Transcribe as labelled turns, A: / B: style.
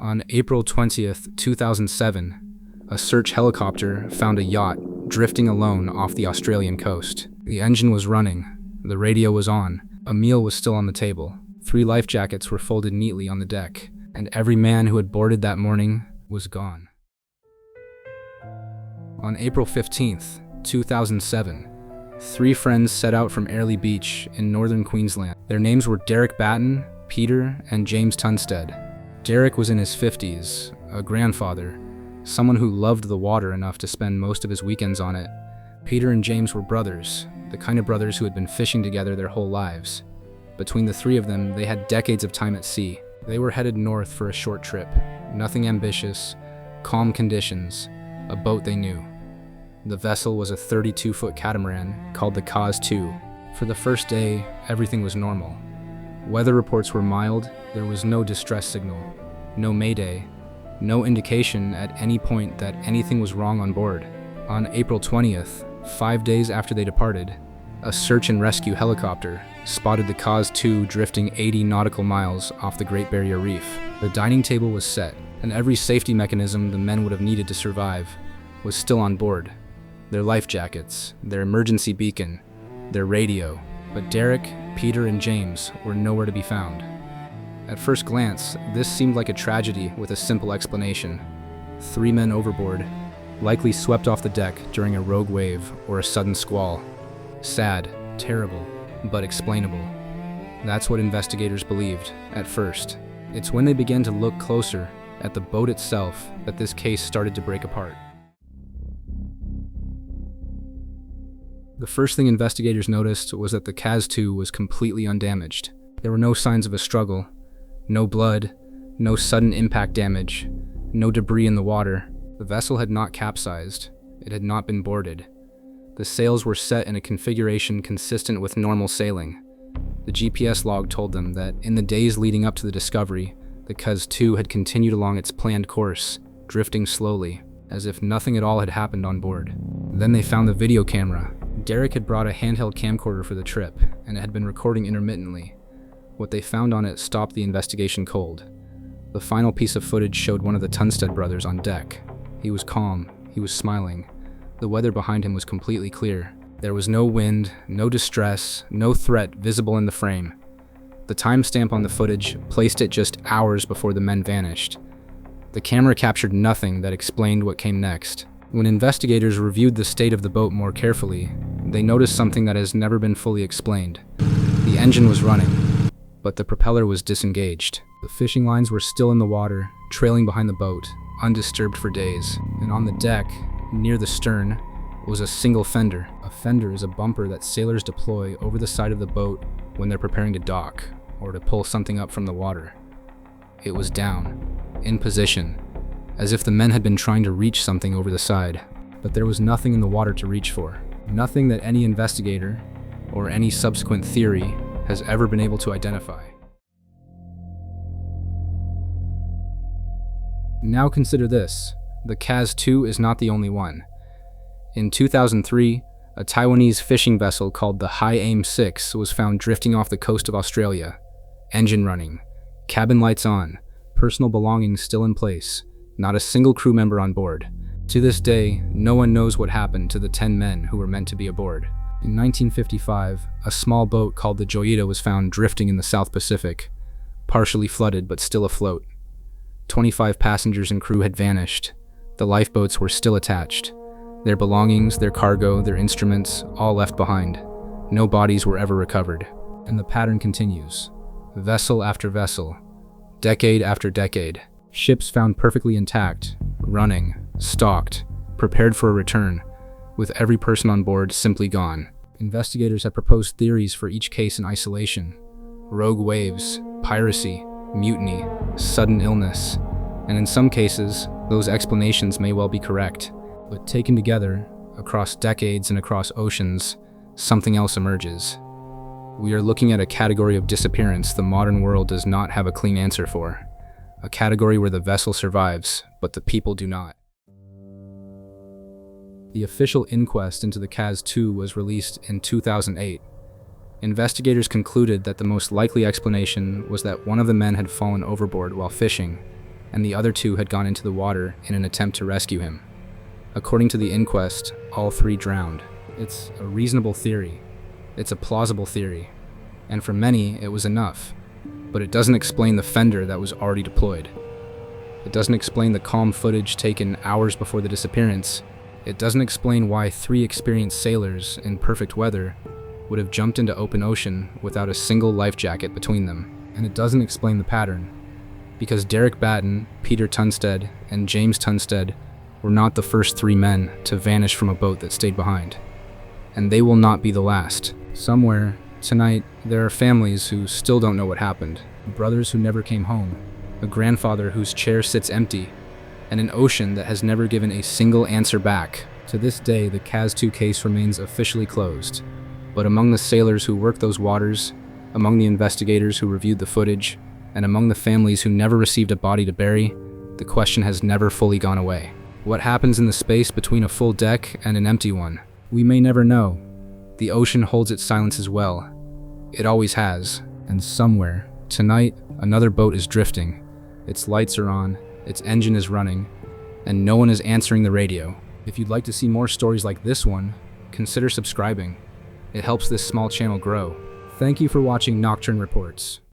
A: On April 20th, 2007, a search helicopter found a yacht drifting alone off the Australian coast. The engine was running, the radio was on, a meal was still on the table, 3 life jackets were folded neatly on the deck, and every man who had boarded that morning was gone. On April 15th, 2007, 3 friends set out from Airlie Beach in northern Queensland. Their names were Batten, Peter, and James Tunstead. Derek was in his 50s, a grandfather, someone who loved the water enough to spend most of his weekends on it. Peter and James were brothers, the kind of brothers who had been fishing together their whole lives. Between the 3 of them, they had decades of time at sea. They were headed north for a short trip. Nothing ambitious, calm conditions, a boat they knew. The vessel was a 32-foot catamaran called the Kaz II. For the first day, everything was normal. Weather reports were mild, there was no distress signal, no mayday, no indication at any point that anything was wrong on board. On April 20th, 5 days after they departed, a search and rescue helicopter spotted the Kaz II drifting 80 nautical miles off the Great Barrier Reef. The dining table was set, and every safety mechanism the men would have needed to survive was still on board. Their life jackets, their emergency beacon, their radio. But Derek, Peter, and James were nowhere to be found. At first glance, this seemed like a tragedy with a simple explanation. 3 men overboard, likely swept off the deck during a rogue wave or a sudden squall. Sad, terrible, but explainable. That's what investigators believed at first. It's when they began to look closer at the boat itself that this case started to break apart. The first thing investigators noticed was that the Kaz II was completely undamaged. There were no signs of a struggle, no blood, no sudden impact damage, no debris in the water. The vessel had not capsized. It had not been boarded. The sails were set in a configuration consistent with normal sailing. The GPS log told them that in the days leading up to the discovery, the Kaz II had continued along its planned course, drifting slowly, as if nothing at all had happened on board. Then they found the video camera. Derek had brought a handheld camcorder for the trip, and it had been recording intermittently. What they found on it stopped the investigation cold. The final piece of footage showed one of the Tunstead brothers on deck. He was calm, he was smiling. The weather behind him was completely clear. There was no wind, no distress, no threat visible in the frame. The timestamp on the footage placed it just hours before the men vanished. The camera captured nothing that explained what came next. When investigators reviewed the state of the boat more carefully, they noticed something that has never been fully explained. The engine was running, but the propeller was disengaged. The fishing lines were still in the water, trailing behind the boat, undisturbed for days. And on the deck, near the stern, was a single fender. A fender is a bumper that sailors deploy over the side of the boat when they're preparing to dock or to pull something up from the water. It was down, in position, as if the men had been trying to reach something over the side, but there was nothing in the water to reach for. Nothing that any investigator, or any subsequent theory, has ever been able to identify. Now consider this, the Kaz II is not the only one. In 2003, a Taiwanese fishing vessel called the High Aim 6 was found drifting off the coast of Australia. Engine running, cabin lights on, personal belongings still in place, not a single crew member on board. To this day, no one knows what happened to the 10 men who were meant to be aboard. In 1955, a small boat called the Joyita was found drifting in the South Pacific, partially flooded but still afloat. 25 passengers and crew had vanished. The lifeboats were still attached. Their belongings, their cargo, their instruments, all left behind. No bodies were ever recovered. And the pattern continues. Vessel after vessel, decade after decade. Ships found perfectly intact, running, stocked, prepared for a return, with every person on board simply gone. Investigators have proposed theories for each case in isolation. Rogue waves, piracy, mutiny, sudden illness, and in some cases, those explanations may well be correct. But taken together, across decades and across oceans, something else emerges. We are looking at a category of disappearance the modern world does not have a clean answer for. A category where the vessel survives, but the people do not. The official inquest into the Kaz II was released in 2008. Investigators concluded that the most likely explanation was that one of the men had fallen overboard while fishing, and the other 2 had gone into the water in an attempt to rescue him. According to the inquest, all 3 drowned. It's a reasonable theory. It's a plausible theory. And for many, it was enough. But it doesn't explain the fender that was already deployed. It doesn't explain the calm footage taken hours before the disappearance. It doesn't explain why 3 experienced sailors in perfect weather would have jumped into open ocean without a single life jacket between them. And it doesn't explain the pattern, because Derek Batten, Peter Tunstead, and James Tunstead were not the first 3 men to vanish from a boat that stayed behind. And they will not be the last. Somewhere, tonight, there are families who still don't know what happened, brothers who never came home, a grandfather whose chair sits empty, and an ocean that has never given a single answer back. To this day, the Kaz II case remains officially closed. But among the sailors who worked those waters, among the investigators who reviewed the footage, and among the families who never received a body to bury, the question has never fully gone away. What happens in the space between a full deck and an empty one? We may never know. The ocean holds its silence as well. It always has. And somewhere, tonight, another boat is drifting. Its lights are on, its engine is running, and no one is answering the radio. If you'd like to see more stories like this one, consider subscribing. It helps this small channel grow. Thank you for watching Nocturne Reports.